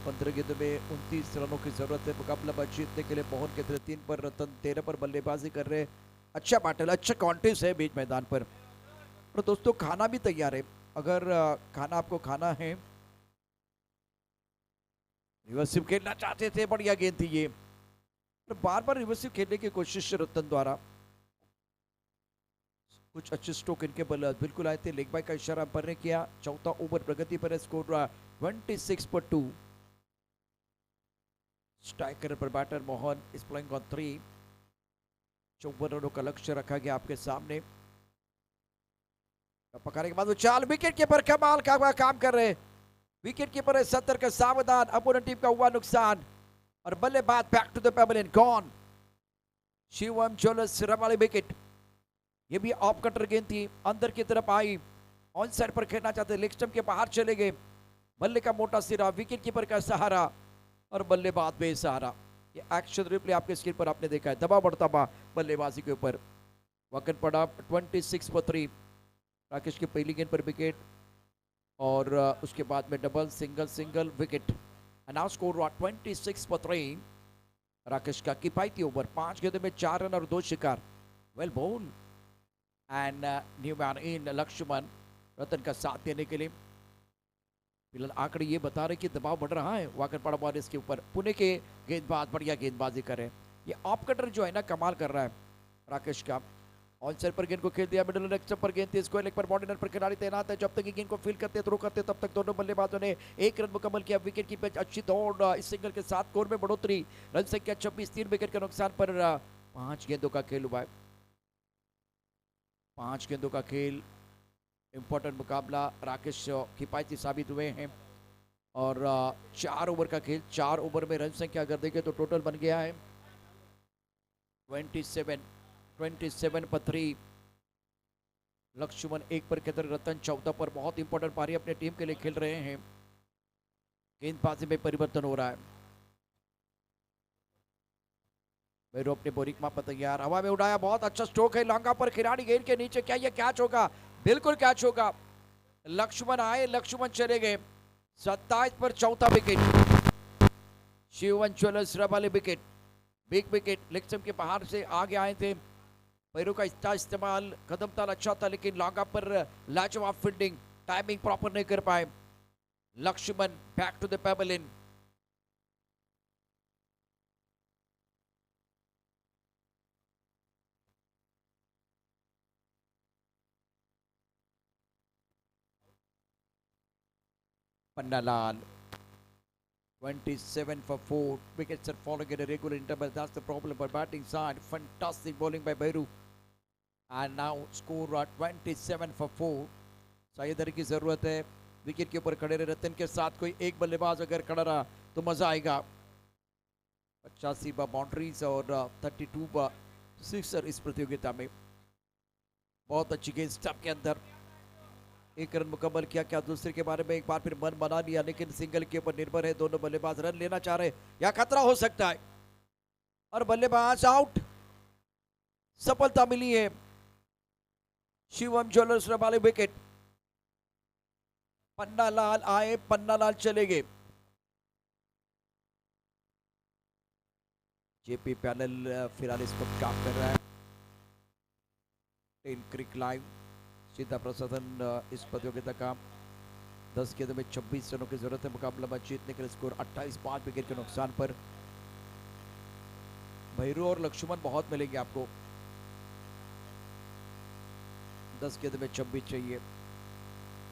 15 गेंदों में 29 रनों की जरूरत है मुकाबला जीतने के लिए। मोहन के 3 पर, रतन 13 पर बल्लेबाजी कर रहे हैं। अच्छा बैटल, अच्छा कॉन्टेस्ट है बीच मैदान पर। और दोस्तों खाना भी तैयार है, अगर खाना आपको खाना है। रिवर्सिव खेलना चाहते थे, बढ़िया गेंद थी ये। बार बार रिवर्सिव खेलने की कोशिश रतन द्वारा। कुछ अच्छे स्ट्रोक इनके बिल्कुल आए थे। लेग बाय का इशारा पर ने किया। चौथा ओवर प्रगति पर है। स्कोर 26 पर 2। स्ट्राइकर पर batter Mohan is playing on 3। 54 रनों का लक्ष्य रखा गया आपके सामने। पकड़ने के बाद वो चाल, विकेट कीपर कमाल का काम कर रहे हैं। विकेट कीपर है 70 का सावधान। अपोनेंट टीम का हुआ नुकसान और बल्लेबाज back to the pavilion gone. Shivam jewellers वाली विकेट। ये भी ऑफ कटर गेंद थी, अंदर की तरफ आई। ऑन साइड पर खेलना चाहते, लेग स्टंप के बाहर चले गए। बल्ले का मोटा सिरा, विकेट कीपर का सहारा और बल्लेबाज बेसहारा। ये एक्शन रिप्ले आपके स्क्रीन पर आपने देखा है। दबाव बढ़ता हुआ बल्लेबाजी के ऊपर। वक्त पड़ा 26 पर 3। राकेश की पहली गेंद पर विकेट और उसके बाद में double, single wicket. Now score 26 पर 3। राकेश का किफायती ओवर, 5 गेंदों में 4 रन और 2 शिकार। वेल बोन and new man in Laxman Ratan का साथ देने के लिए। फिलहाल आंकड़े ये बता रहे कि दबाव बढ़ रहा है वाकरपाड़ा वॉरियर्स के ऊपर। पुणे के गेंदबाज बढ़िया गेंदबाजी कर रहे हैं। ये ऑफ कटर जो है ना कमाल कर रहा है राकेश का। ऑन साइड पर गेंद को खेल दिया, मिडिल लेग स्टंप पर गेंद थी, स्क्वायर लेग पर बाउंड्री लाइन पर खिलाड़ी तैनात है। जब तक ये गेंद को फील करते थ्रो करते तब तक दोनों बल्लेबाजों ने 1 रन मुकम्मल किया। विकेट की पिच अच्छी दौड़, इस सिंगल के साथ स्कोर में बढ़ोतरी। रन संख्या 26, 3 विकेट के नुकसान पर 5 गेंदों का खेल हुआ है। 5 गेंदों का खेल, इंपॉर्टेंट मुकाबला। राकेश किफायती साबित हुए हैं और 4 ओवर का खेल। 4 ओवर में रन संख्या अगर देखें तो टोटल बन गया है 27 पर 3। लक्ष्मण 1 पर केतन, रतन 14 पर। बहुत इंपॉर्टेंट पारी अपने टीम के लिए खेल रहे हैं। गेंदबाजी में परिवर्तन हो रहा है। भैरव अपने बोरिक मां पर तैयार, हवा में उड़ाया, बहुत अच्छा स्ट्रोक है लॉन्गा पर, खिलाड़ी गेंद के नीचे। क्या ये कैच होगा? बिल्कुल कैच होगा। लक्ष्मण आए, लक्ष्मण चले गए। 27 पर चौथा विकेट। शिवन ज्वेलर्स वाले विकेट, बिग विकेट। लेग के बाहर से आगे आए थे। पैरों का इस्तेमाल, कदम ताल अच्छा था लेकिन लॉन्गा पर लाजवाब फील्डिंग, टाइमिंग प्रॉपर नहीं कर पाए। Lakshman back to the pavilion. Pannalan 27 for 4. Wickets are falling at a regular interval. That's the problem for batting side. Fantastic bowling by Bairu. And now score 27 for 4. साइदर की जरूरत है। विकेट के ऊपर खड़े रहे रतन के साथ कोई एक बल्लेबाज अगर खड़ा रहा तो मजा आएगा। 85 बाउंड्रीज और 32 सिक्सर इस प्रतियोगिता में। बहुत अच्छी गेंद स्टंप के अंदर, 1 रन मुकम्मल किया। क्या दूसरे के बारे में एक बार फिर मन बना लिया, लेकिन सिंगल के ऊपर निर्भर है। दोनों बल्लेबाज रन लेना चाह रहे, या खतरा हो सकता है। और बल्लेबाज आउट, सफलता मिली है। शिवम ज्वेलर्स वाले विकेट। पन्नालाल आए, पन्नालाल चले गए। जेपी पैनल फिलहाल इस वक्त काम कर रहा है। 10 क्रिक लाइव सीधा प्रसारण इस प्रतियोगिता का। 10 गेंदों में 26 रनों की जरूरत है मुकाबला में जीतने के लिए। स्कोर 28, 5 विकेट के नुकसान पर। भैरू और लक्ष्मण बहुत मिलेंगे आपको। 10 गेंदों में 26 चाहिए।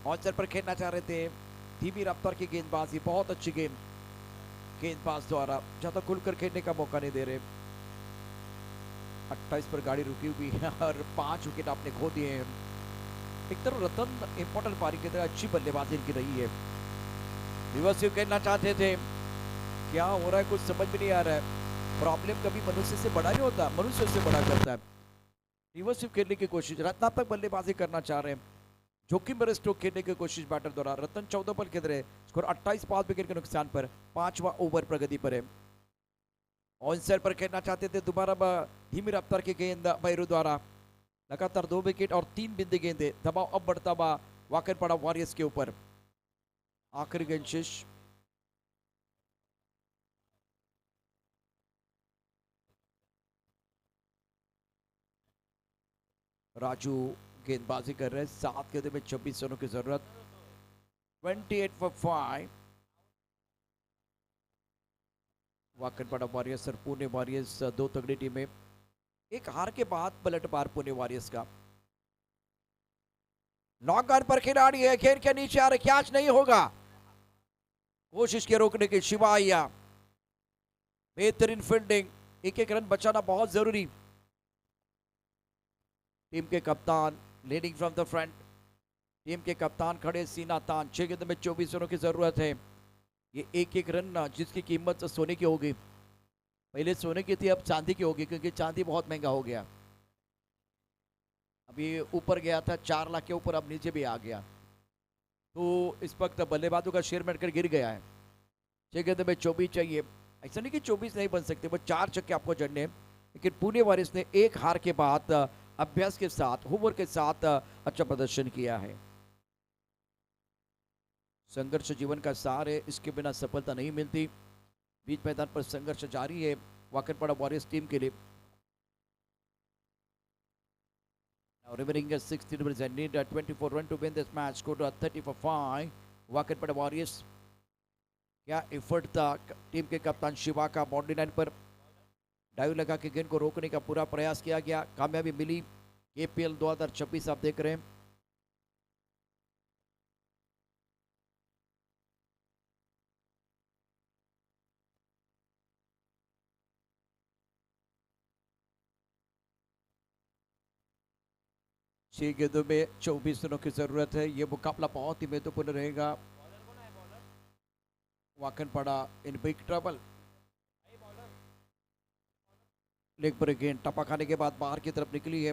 ऑनसर पर खेलना चाह रहे थे, धीमी रफ्तार की गेंदबाजी, बहुत अच्छी गेंद गेंदबाज द्वारा, ज्यादा खुलकर खेलने का मौका नहीं दे रहे। 28 पर गाड़ी रुकी हुई है और 5 विकेट आपने खो दिए हैं। एक तरफ रतन इंपॉर्टेंट पारी की तरह अच्छी बल्लेबाजी की रही है। रिवर्सिव खेलना चाहते थे, क्या हो रहा है कुछ समझ में नहीं आ रहा है। प्रॉब्लम कभी मनुष्य से बड़ा नहीं होता, मनुष्य से बड़ा करता है। रिवर्सिव खेलने की कोशिश, रत्नात्मक बल्लेबाजी करना चाह रहे हैं, जोखिम भरे स्ट्रोक खेलने की कोशिश बैटर द्वारा। रतन 14 पर खेल रहे, स्कोर 28, 5 विकेट के नुकसान पर। 5वां ओवर प्रगति पर है। ऑन साइड पर खेलना चाहते थे, दोबारा धीमी रफ्तार की गेंद भैरू द्वारा। लगातार 2 विकेट और 3 बिंदी गेंदे। दबाव अब बढ़ता हुआ वाकरपाड़ा वॉरियर्स के ऊपर। आखिरी गेंद शेष। राजू गेंदबाजी कर रहे हैं, 7 गेंदों में 26 रनों की जरूरत। 28 for 5। वाकरपाड़ा वॉरियर्स और पुणे वॉरियर्स, 2 तगड़ी टीमें। एक हार के बाद पलटवार पुणे वॉरियर्स का। लॉन्ग ऑन पर खिलाड़ी है, खेल के नीचे आ रहे, कैच नहीं होगा। कोशिश के रोकने की शिवाया, बेहतरीन फील्डिंग। 1-1 रन बचाना बहुत जरूरी। टीम के कप्तान leading from the front. Team के कप्तान खड़े, सीना तान। 6 गेंदों में 24 रनों की जरूरत है। ये 1-1 रन जिसकी कीमत सोने की होगी। पहले सोने की थी, अब चांदी की होगी, क्योंकि चांदी बहुत महंगा हो गया। अभी ऊपर गया था 4 लाख के ऊपर, अब नीचे भी आ गया। तो इस वक्त बल्लेबाजों का शेयर बढ़कर गिर गया है। 6 गेंदों में 24 चाहिए। ऐसा नहीं कि 24 नहीं बन सकते, वो 4 छक्के आपको जड़ने। लेकिन पुणे वॉरियर्स ने एक हार के बाद अभ्यास के साथ, होमवर्क के साथ अच्छा प्रदर्शन किया है। संघर्ष जीवन का सार है, इसके बिना सफलता नहीं मिलती। बीच मैदान पर संघर्ष जारी है। वाकनपाड़ा वॉरियर्स टीम के लिए। Now remaining 16 minutes and need 24 run to win this match. Score to 30 for 5. वाकनपाड़ा warriors, क्या एफर्ट था टीम के कप्तान शिवा का। बाउंड्री लाइन पर डाइव लगा के गेंद को रोकने का पूरा प्रयास किया गया, कामयाबी मिली। KPL 2026 आप देख रहे हैं। छह गेंदों में 24 रनों की जरूरत है। ये मुकाबला बहुत ही महत्वपूर्ण रहेगा। वाकनपाड़ा इन बिग ट्रबल। लेग पर गेंद टपा खाने के बाद बाहर की तरफ निकली है।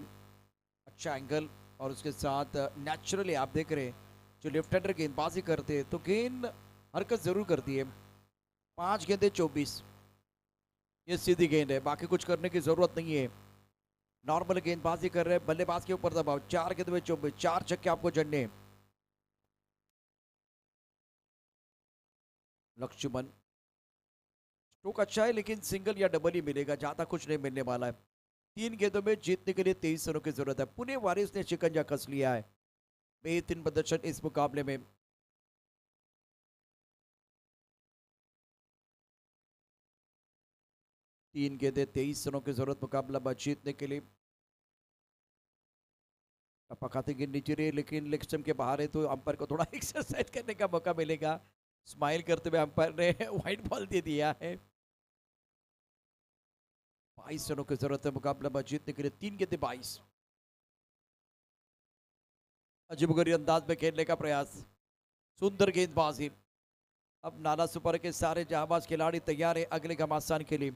अच्छा एंगल, और उसके साथ नेचुरली आप देख रहे हैं जो लेफ्ट हैंडर गेंदबाजी करते हैं तो गेंद हरकत जरूर करती है। 5 गेंदें 24, ये सीधी गेंद है, बाकी कुछ करने की जरूरत नहीं है। नॉर्मल गेंदबाजी कर रहे हैं, बल्लेबाज के ऊपर दबाव। 4 गेंद में 24, 4 छक्के आपको जड़ने। लक्ष्मण, स्ट्रोक अच्छा है लेकिन सिंगल या डबल ही मिलेगा, ज्यादा कुछ नहीं मिलने वाला है। 3 गेंदों में जीतने के लिए 23 रनों की जरूरत है। पुणे वॉरियर्स ने शिकंजा कस लिया है। बेहतरीन प्रदर्शन इस मुकाबले में। तीन गेंदें 23 रनों की जरूरत मुकाबला जीतने के लिए। पकाते गेंद नीचे रही लेकिन लेग स्टंप के बाहर है तो अंपायर को थोड़ा एक्सरसाइज करने का मौका मिलेगा। स्माइल करते हुए अंपायर ने व्हाइट बॉल दे दिया है। 22 रनों की जरूरत है मुकाबला जीतने के लिए। 3 गेंदें 22। अजीबोगरीब अंदाज में खेलने का प्रयास, सुंदर गेंदबाजी। अब नाला सुपर के सारे जहाबाज खिलाड़ी तैयार है अगले घमासान के लिए।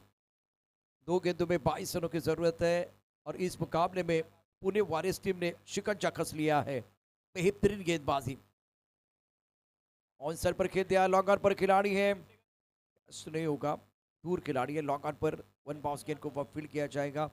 2 गेंदों में 22 रनों की जरूरत है और इस मुकाबले में पुणे वॉरियर्स टीम ने शिकंजा कस लिया है। बेहतरीन गेंदबाजी। ऑन साइड पर खेल दिया, लॉन्ग ऑन पर खिलाड़ी है, नहीं होगा, दूर खिलाड़ी है। लॉन्ग ऑन पर 1 बाउंस गेंद को फील्ड किया जाएगा।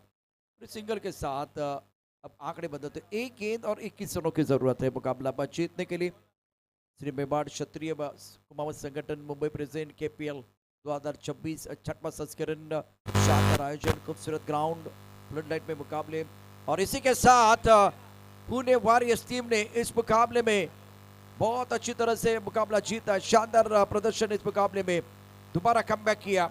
सिंगल के साथ अब आंकड़े बदलते। 1 गेंद और 21 रनों की जरूरत है मुकाबला जीतने के लिए। श्री मेवाड़ क्षत्रिय कुमावत संगठन मुंबई प्रेजेंट KPL 2026 छठवां संस्करण। शानदार आयोजन, खूबसूरत ग्राउंड, फ्लड लाइट में मुकाबले, और इसी के साथ पुणे वॉरियर्स टीम ने इस मुकाबले में बहुत अच्छी तरह से मुकाबला जीता। शानदार प्रदर्शन इस मुकाबले में, दोबारा कमबैक किया।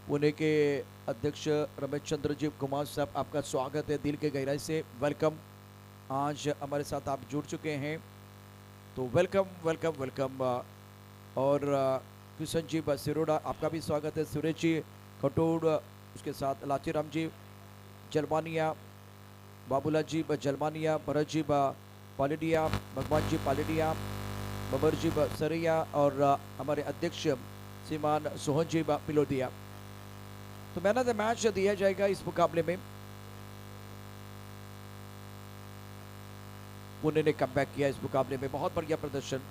पुणे के अध्यक्ष रमेश चंद्र जी कुमार साहब, आपका स्वागत है दिल के गहराई से, वेलकम। आज हमारे साथ आप जुड़ चुके हैं तो वेलकम वेलकम वेलकम। और किशन जी सिरोड़ा, आपका भी स्वागत है। सुरेश जी खटोड़, उसके साथ लाचीराम जी जलमानिया, बाबूला जी जलमानिया, भरत जी पालिडिया, भगवान जी पालिडिया, बबर जी सरैया, और हमारे अध्यक्ष श्रीमान सोहन जी पिलोदिया। तो मैन ऑफ द मैच दिया जाएगा इस मुकाबले में। पुणे ने कमबैक किया इस मुकाबले में, बहुत बढ़िया प्रदर्शन।